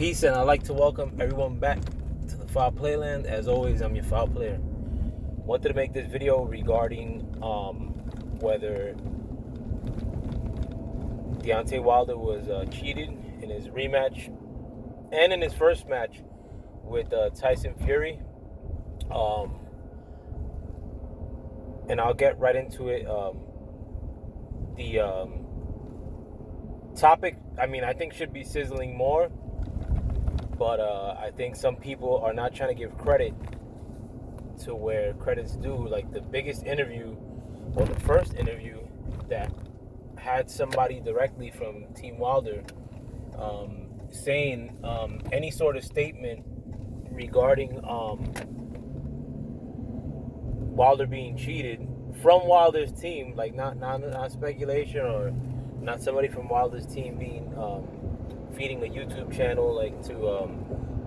Peace, and I'd like to welcome everyone back to the Foul Playland. As always, I'm your Foul Player. Wanted to make this video regarding whether Deontay Wilder was cheated in his rematch and in his first match with Tyson Fury. And I'll get right into it. The topic, I think should be sizzling more. But I think some people are not trying to give credit to where credit's due. Like the biggest interview, or the first interview that had somebody directly from Team Wilder saying any sort of statement regarding Wilder being cheated from Wilder's team, like not speculation or not somebody from Wilder's team being feeding a YouTube channel like to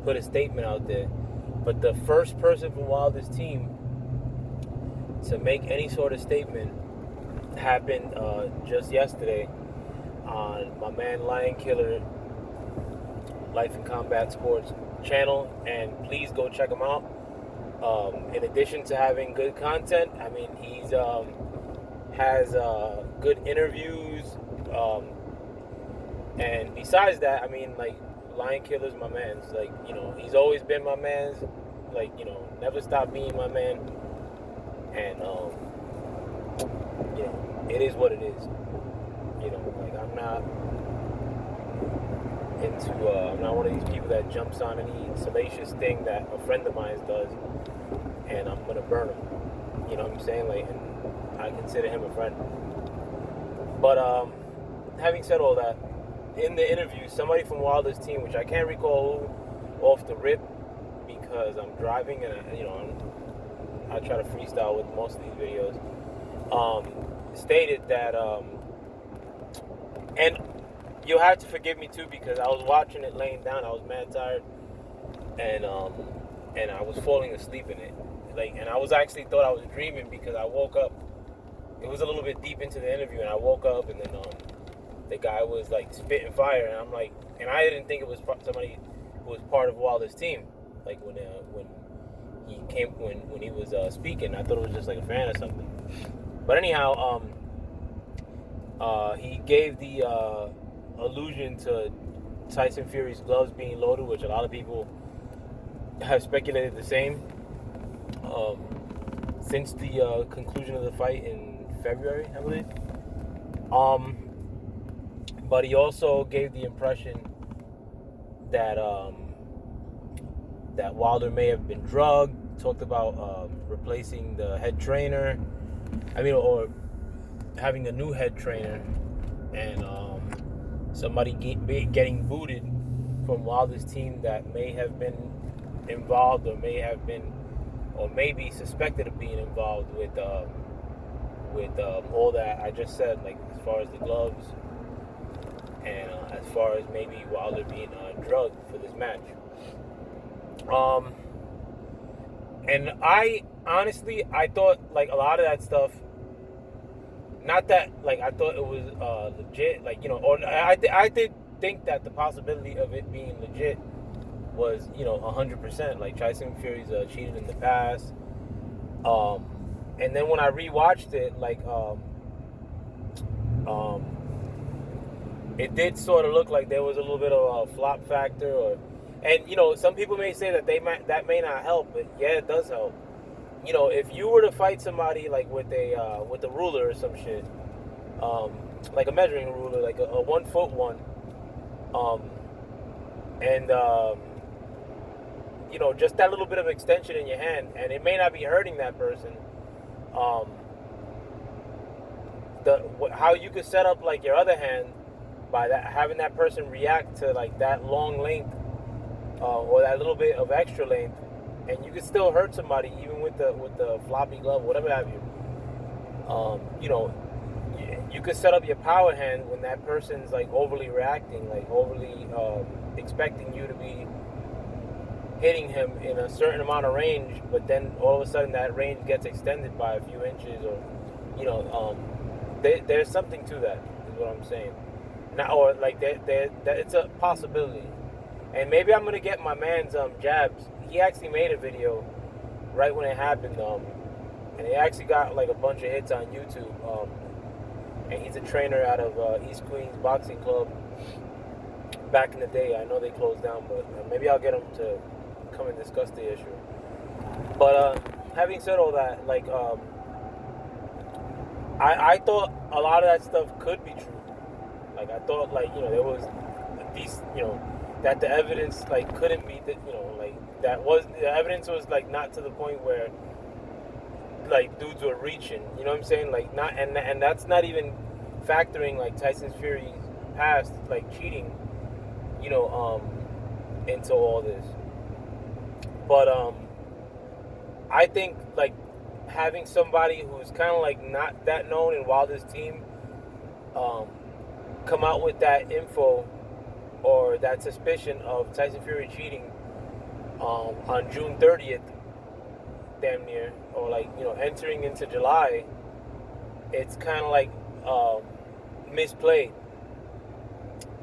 put a statement out there. But the first person from Wilder's team to make any sort of statement happened just yesterday on my man Lion Killer Life and Combat Sports channel, and please go check him out. In addition to having good content, he's has good interviews, and besides that, Lion Killer's my man. He's always been my man. Never stopped being my man. And it is what it is. I'm not one of these people that jumps on any salacious thing that a friend of mine does, and I'm gonna burn him. You know what I'm saying? And I consider him a friend. But having said all that, in the interview, somebody from Wilder's team, which I can't recall off the rip because I'm driving and I try to freestyle with most of these videos, stated that, and you'll have to forgive me too because I was watching it laying down. I was mad tired, and I was falling asleep in it. And I was actually thought I was dreaming because I woke up. It was a little bit deep into the interview, and I woke up, and then the guy was spitting fire, and I'm like, and I didn't think it was somebody who was part of Wilder's team. When he came, when he was speaking, I thought it was just like a fan or something. But anyhow, he gave the allusion to Tyson Fury's gloves being loaded, which a lot of people have speculated the same since the conclusion of the fight in February, I believe. But he also gave the impression that that Wilder may have been drugged. Talked about replacing the head trainer, or having a new head trainer, and somebody getting booted from Wilder's team that may have been involved, or may have been, or may be suspected of being involved with all that I just said, as far as the gloves, and as far as maybe Wilder being drugged for this match. And I honestly, I thought a lot of that stuff, not that I thought it was legit, or I did think that the possibility of it being legit was 100%. Tyson Fury's cheated in the past, and then when I rewatched it, it did sort of look like there was a little bit of a flop factor, and some people may say that that may not help, but yeah, it does help. If you were to fight somebody with a ruler or some shit, like a measuring ruler, like a 1 foot one, and just that little bit of extension in your hand, and it may not be hurting that person. How you could set up your other hand by having that person react to that long length, or that little bit of extra length, and you could still hurt somebody even with the floppy glove, whatever have you. You could set up your power hand when that person's overly reacting, overly expecting you to be hitting him in a certain amount of range, but then all of a sudden that range gets extended by a few inches, or there's something to that, is what I'm saying. Now, or that it's a possibility. And maybe I'm gonna get my man's jabs. He actually made a video right when it happened, and he actually got like a bunch of hits on YouTube. And he's a trainer out of East Queens Boxing Club. Back in the day, I know they closed down, but maybe I'll get him to come and discuss the issue. But having said all that, like I thought a lot of that stuff could be true. Like I thought, like there was these, that the evidence like couldn't be that, like that was the evidence was like not to the point where like dudes were reaching. You know what I'm saying? Like not and that's not even factoring like Tyson Fury's past like cheating, into all this. But I think like having somebody who's kind of like not that known in Wilder's team come out with that info or that suspicion of Tyson Fury cheating on June 30th, damn near, or like entering into July, it's kind of like misplayed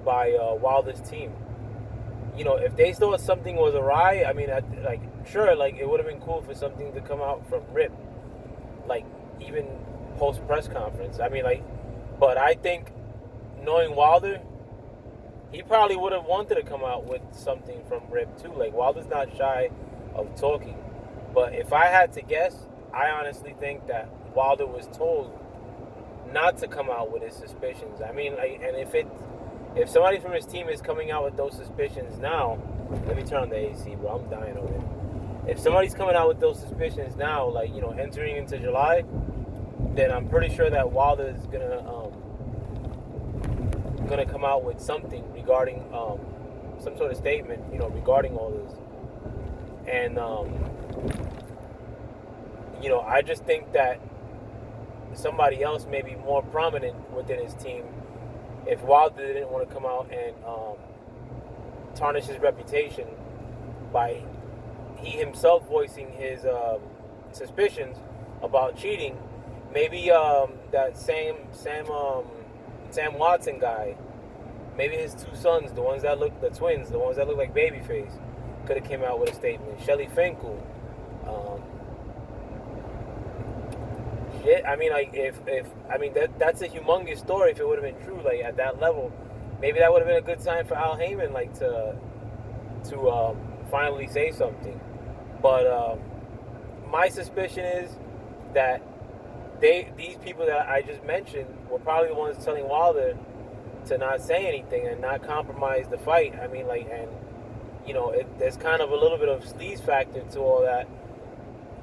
by Wilder's team. If they thought something was awry, I mean, sure, like it would have been cool for something to come out from Rip, like even post press conference. I mean, like, but I think knowing Wilder, he probably would have wanted to come out with something from Rip too. Like Wilder's not shy of talking, but if I had to guess, I honestly think that Wilder was told not to come out with his suspicions. I mean, like, and if somebody from his team is coming out with those suspicions now, let me turn on the AC, bro. I'm dying over here. If somebody's coming out with those suspicions now, like entering into July, then I'm pretty sure that Wilder is gonna come out with something regarding some sort of statement, regarding all this. And I just think that somebody else may be more prominent within his team if Wilder didn't want to come out and tarnish his reputation by he himself voicing his suspicions about cheating. Maybe that Sam Watson guy, maybe his two sons, the twins, the ones that look like Babyface, could have came out with a statement. Shelly Finkel. I mean, like that's a humongous story if it would have been true. Like at that level, maybe that would have been a good time for Al Heyman, like to finally say something. But my suspicion is that these people that I just mentioned were probably the ones telling Wilder to not say anything and not compromise the fight. I mean, like, and there's kind of a little bit of sleaze factor to all that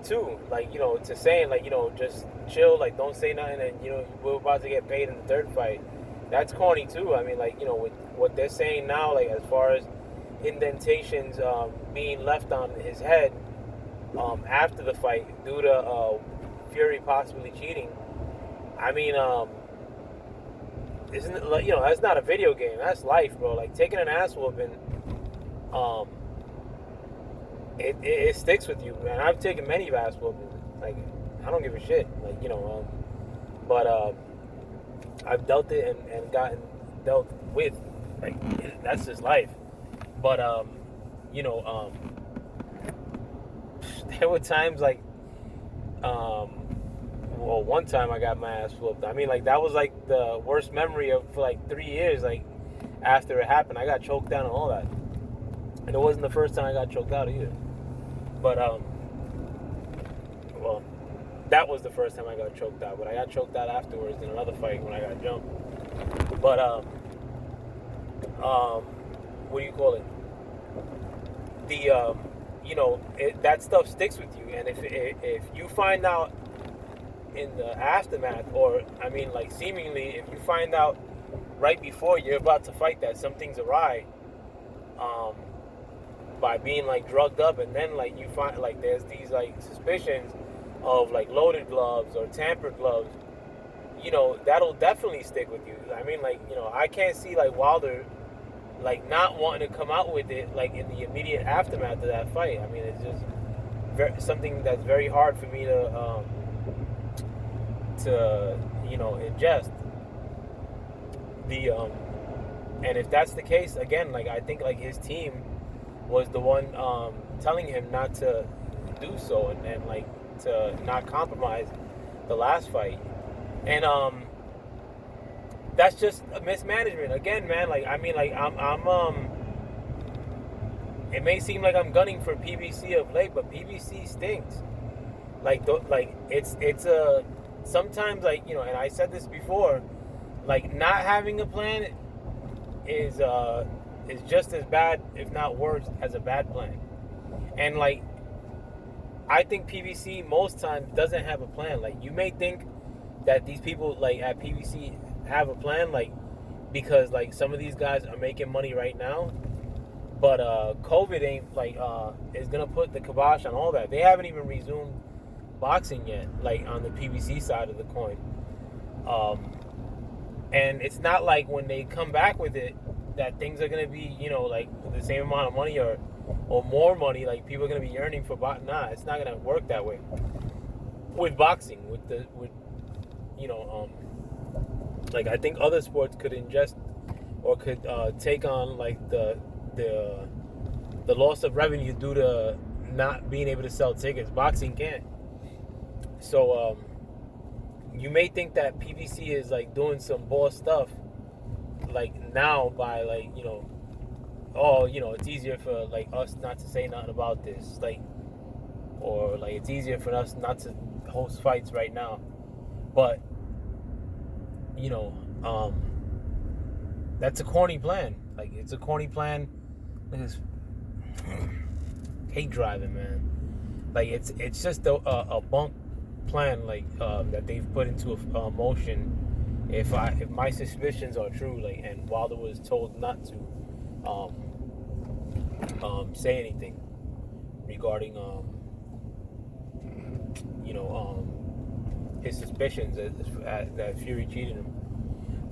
too. Like, to saying like, just chill, like don't say nothing, and we're about to get paid in the third fight. That's corny too. I mean, like, with what they're saying now, like as far as indentations being left on his head after the fight due to Fury possibly cheating. I mean, isn't it like, that's not a video game, that's life, bro. Like taking an ass whooping, it sticks with you, man. I've taken many ass whoopings. Like I don't give a shit. Like but I've dealt it and gotten dealt with. Like that's just life. But there were times like well, one time I got my ass whooped. I mean, like that was like the worst memory for like 3 years. Like after it happened, I got choked down and all that. And it wasn't the first time I got choked out either. But well, that was the first time I got choked out. But I got choked out afterwards in another fight when I got jumped. But what do you call it? The that stuff sticks with you. And if you find out in the aftermath, or I mean, like seemingly, if you find out right before you're about to fight that something's awry, by being like drugged up, and then like you find like there's these like suspicions of like loaded gloves or tampered gloves, that'll definitely stick with you. I mean, like, I can't see like Wilder like not wanting to come out with it like in the immediate aftermath of that fight. I mean, it's just something that's very hard for me to ingest. And if that's the case, again, like I think like his team was the one telling him not to do so, and like to not compromise the last fight. And that's just a mismanagement again, man. Like I mean, like I'm it may seem like I'm gunning for PBC of late, but PBC stinks. Like it's a sometimes, like, you know, and I said this before, like not having a plan is just as bad, if not worse, as a bad plan. And like I think PBC most times doesn't have a plan. Like you may think that these people like at PBC have a plan, like because like some of these guys are making money right now, but COVID ain't like is gonna put the kibosh on all that. They haven't even resumed boxing yet, like on the PBC side of the coin. And it's not like when they come back with it that things are gonna be, you know, like the same amount of money or more money. Like people are gonna be yearning for Nah, it's not gonna work that way with boxing. With you know, like I think other sports could ingest or could take on like the loss of revenue due to not being able to sell tickets. Boxing can't. So you may think that PBC is like doing some boss stuff, like now by like, you know, oh, you know, it's easier for like us not to say nothing about this, like, or like it's easier for us not to host fights right now. But you know, that's a corny plan. Like it's a corny plan. It's hate driving, man. Like it's just a bunk plan, like that they've put into motion. If my suspicions are true, like, and Wilder was told not to say anything regarding you know, his suspicions that Fury cheated him.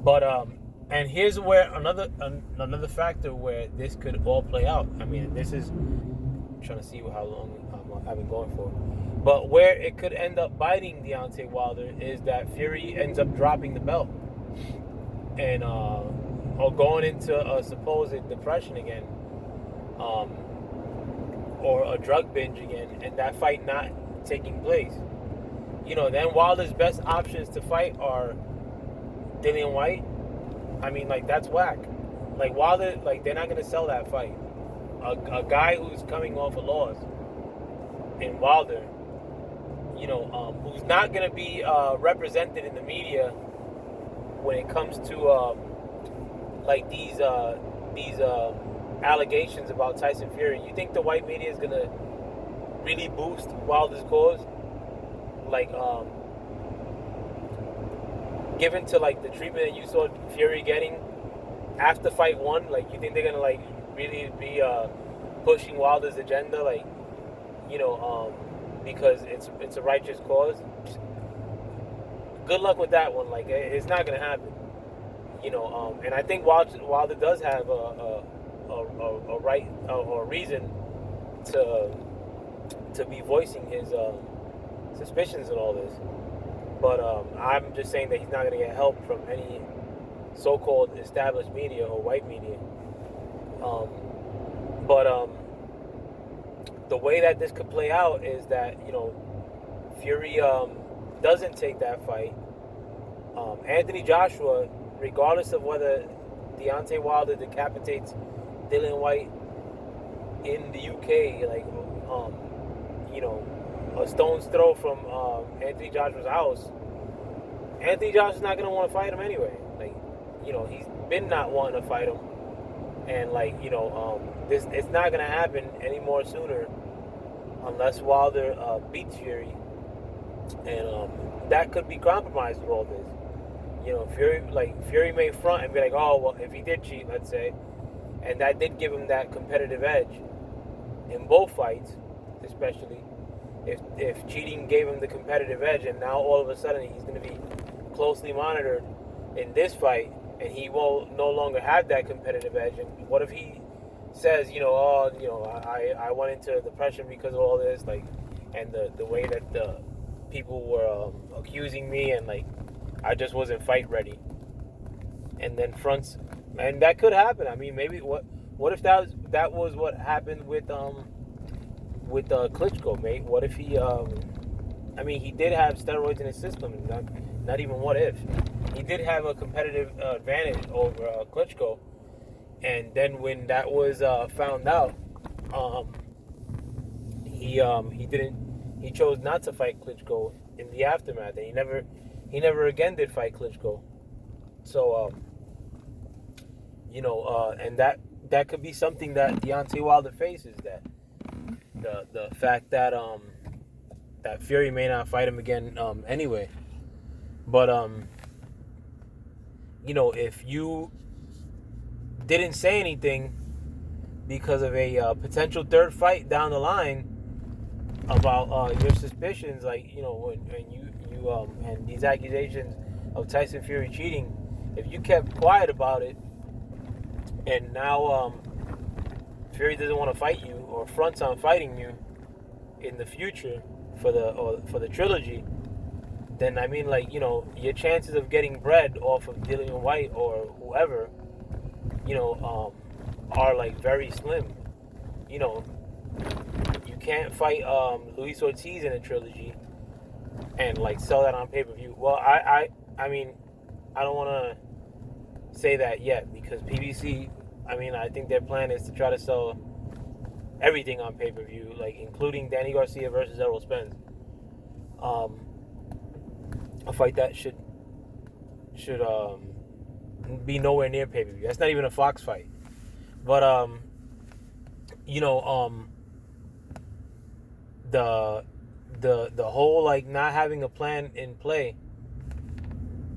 But and here's where another factor where this could all play out. I mean, this is I'm trying to see how long I've been going for. But where it could end up biting Deontay Wilder is that Fury ends up dropping the belt and or going into a supposed depression again, or a drug binge again, and that fight not taking place. You know, then Wilder's best options to fight are Dillian White. I mean, like, that's whack. Like, Wilder, like, they're not going to sell that fight. A guy who's coming off a loss in Wilder, you know, who's not going to be represented in the media when it comes to, like, these allegations about Tyson Fury. You think the white media is going to really boost Wilder's cause? Like, given to like the treatment that you saw Fury getting after fight one, like you think they're gonna like really be pushing Wilder's agenda, like, you know, because it's a righteous cause? Good luck with that one. Like, it's not gonna happen, you know. And I think Wilder does have a right or a reason to be voicing his suspicions and all this. But I'm just saying that he's not going to get help from any so-called established media or white media. But the way that this could play out is that, you know, Fury doesn't take that fight. Anthony Joshua, regardless of whether Deontay Wilder decapitates Dillian White in the UK, like, you know, a stone's throw from Anthony Joshua's house, Anthony Joshua's not going to want to fight him anyway. Like, you know, he's been not wanting to fight him. And, like, you know, it's not going to happen any more sooner unless Wilder beats Fury. And that could be compromised with all this. You know, Fury may front and be like, oh, well, if he did cheat, let's say, and that did give him that competitive edge in both fights, especially. If cheating gave him the competitive edge, and now all of a sudden he's going to be closely monitored in this fight, and he will no longer have that competitive edge. And what if he says, you know, oh, you know, I went into depression because of all this, like, and the way that the people were accusing me, and like I just wasn't fight ready, and then fronts, and that could happen. I mean, maybe what What if that was what happened with Klitschko, mate? What if he I mean, he did have steroids in his system. Not even what if. He did have a competitive advantage over Klitschko, and then when that was found out, um, he didn't. He chose not to fight Klitschko in the aftermath, and he never again did fight Klitschko. So and that could be something that Deontay Wilder faces. That the fact that that Fury may not fight him again anyway. But if you didn't say anything because of a potential third fight down the line about your suspicions, like when you and these accusations of Tyson Fury cheating, if you kept quiet about it, and now Fury doesn't want to fight you or fronts on fighting you in the future for the trilogy, then I mean, like, your chances of getting bread off of Dillian White or whoever, are like very slim. You can't fight Luis Ortiz in a trilogy and like sell that on pay-per-view. Well, I mean, I don't want to say that yet because PBC, I mean, I think their plan is to try to sell everything on pay-per-view, like including Danny Garcia versus Errol Spence. A fight that should be nowhere near pay-per-view. That's not even a Fox fight. But the whole like not having a plan in play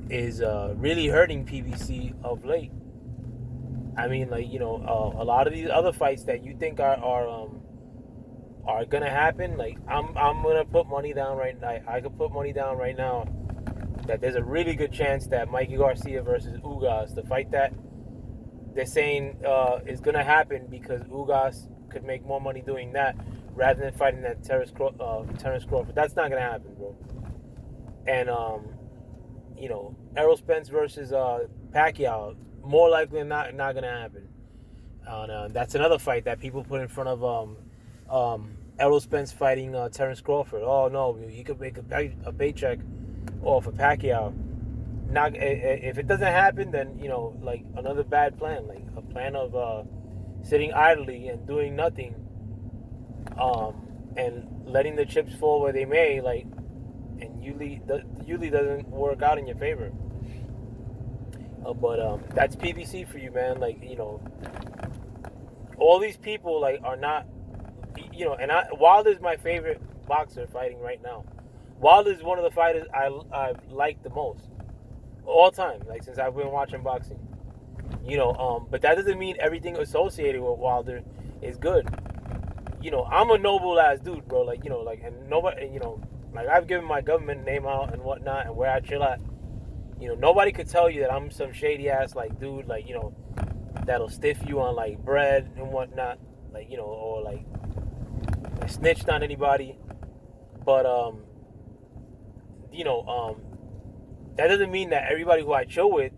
is really hurting PBC of late. I mean, like, a lot of these other fights that you think are gonna happen, like I'm gonna put money down right now. I could put money down right now that there's a really good chance that Mikey Garcia versus Ugas, the fight that they're saying is gonna happen because Ugas could make more money doing that rather than fighting that Terrence Crawford. That's not gonna happen, bro. And Errol Spence versus Pacquiao, more likely than not gonna happen. That's another fight that people put in front of Errol Spence fighting Terrence Crawford. Oh no, he could make a paycheck off of Pacquiao. Not if it doesn't happen, then like another bad plan, like a plan of sitting idly and doing nothing, and letting the chips fall where they may, like, and usually doesn't work out in your favor. But that's PBC for you, man. Like, all these people like are not, and Wilder's my favorite boxer fighting right now. Wilder's one of the fighters I like the most all time, like since I've been watching boxing. But that doesn't mean everything associated with Wilder is good. I'm a noble ass dude, bro. Like, and nobody, like I've given my government name out and whatnot and where I chill at. Nobody could tell you that I'm some shady ass like dude, like, that'll stiff you on like bread and whatnot, like, or like I snitched on anybody. But that doesn't mean that everybody who I chill with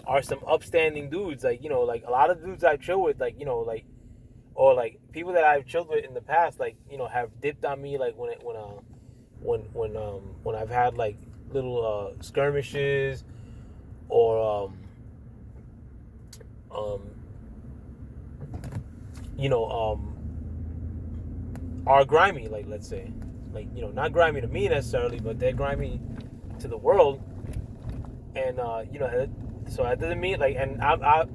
are some upstanding dudes. Like, like a lot of dudes I chill with, like, like, or like people that I've chilled with in the past, like, have dipped on me, like when I've had like little skirmishes or are grimy, like, let's say, like, not grimy to me necessarily, but they're grimy to the world. And so that doesn't mean like, and I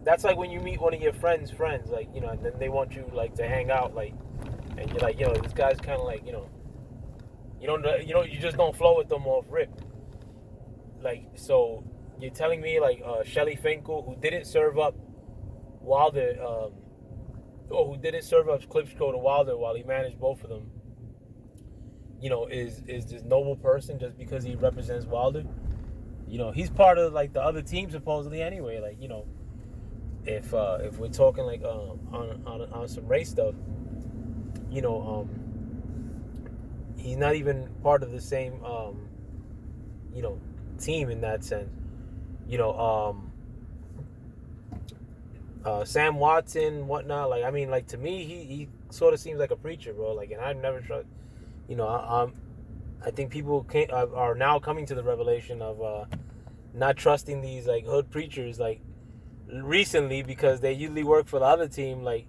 that's like when you meet one of your friends, like, and then they want you like to hang out, like, and you're like, this guy's kind of like, you just don't flow with them off rip. Like, so you're telling me like Shelly Finkel, who didn't serve up Wilder, or who didn't serve up Klitschko to Wilder while he managed both of them, is this noble person just because he represents Wilder? He's part of like the other team supposedly anyway. Like, if we're talking like on some race stuff, he's not even part of the same team in that sense. Sam Watson, whatnot. Like, I mean, like, to me, he sort of seems like a preacher, bro. Like, and I never trust. You know, I think people are now coming to the revelation of not trusting these like hood preachers like recently, because they usually work for the other team like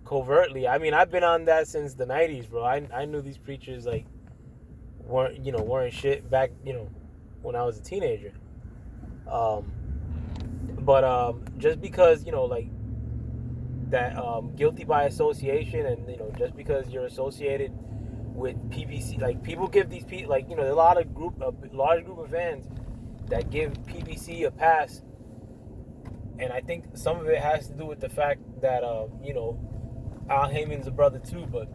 covertly. I mean, I've been on that since the '90s, bro. I knew these preachers like weren't shit back when I was a teenager. Um, but just because like that guilty by association, and just because you're associated with PBC, like people give these people like there's a large group of fans that give PBC a pass, and I think some of it has to do with the fact that Al Heyman's a brother too, but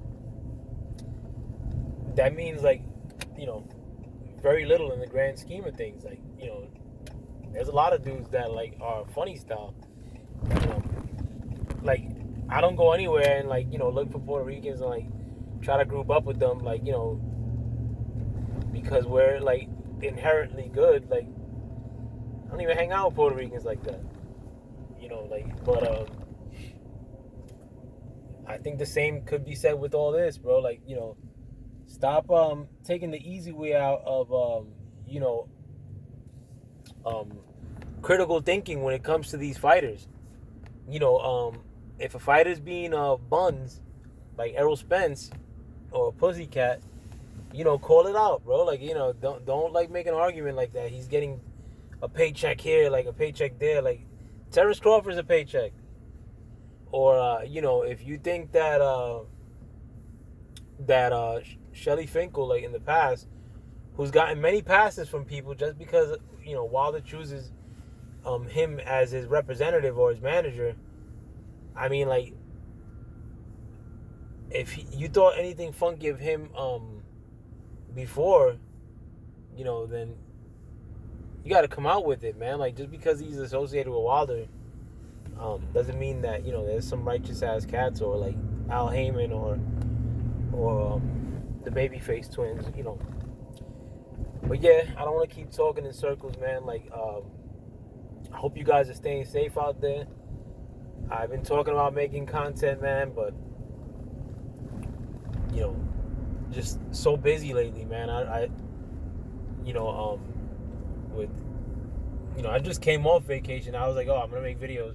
that means like very little in the grand scheme of things. Like there's a lot of dudes that like are funny style. Like I don't go anywhere and like look for Puerto Ricans and like try to group up with them, like because we're like inherently good. Like I don't even hang out with Puerto Ricans like that, but I think the same could be said with all this, bro. Like stop taking the easy way out of critical thinking when it comes to these fighters. If a fighter's being buns like Errol Spence or Pussycat, call it out, bro. Like don't like make an argument like that. He's getting a paycheck here, like a paycheck there. Like Terrence Crawford's a paycheck. Or if you think that Shelly Finkel, like in the past, who's gotten many passes from people just because Wilder chooses him as his representative or his manager. I mean, like, if you thought anything funky of him before, then you got to come out with it, man. Like, just because he's associated with Wilder doesn't mean that there's some righteous ass cats or like Al Heyman or the Babyface twins, But yeah, I don't want to keep talking in circles, man. Like, I hope you guys are staying safe out there. I've been talking about making content, man, but just so busy lately, man. I just came off vacation. I was like, oh, I'm gonna make videos.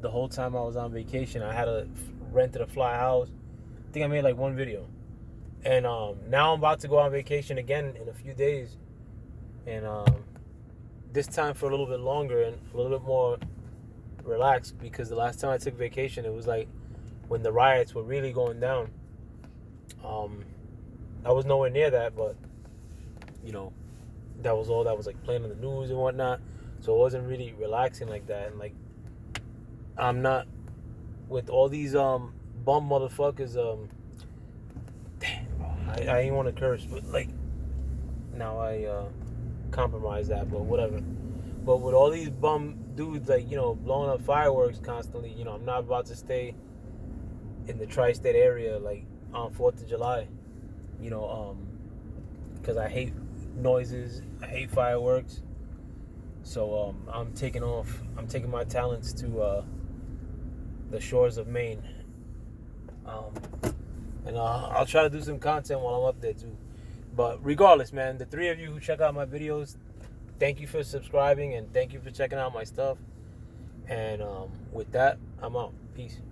The whole time I was on vacation, I had rented a fly house. I think I made like one video, and now I'm about to go on vacation again in a few days, and this time for a little bit longer and a little bit more relaxed, because the last time I took vacation, it was like when the riots were really going down. I was nowhere near that, but that was all that was like playing on the news and whatnot, so it wasn't really relaxing like that. And like I'm not with all these bum motherfuckers. Damn, I ain't want to curse, but like now I compromise that, but whatever. But with all these bum dudes like blowing up fireworks constantly, I'm not about to stay in the tri-state area like on 4th of July, because I hate noises, I hate fireworks. So I'm taking my talents to the shores of Maine, and I'll try to do some content while I'm up there too. But regardless, man, the three of you who check out my videos, thank you for subscribing and thank you for checking out my stuff. And with that, I'm out. Peace.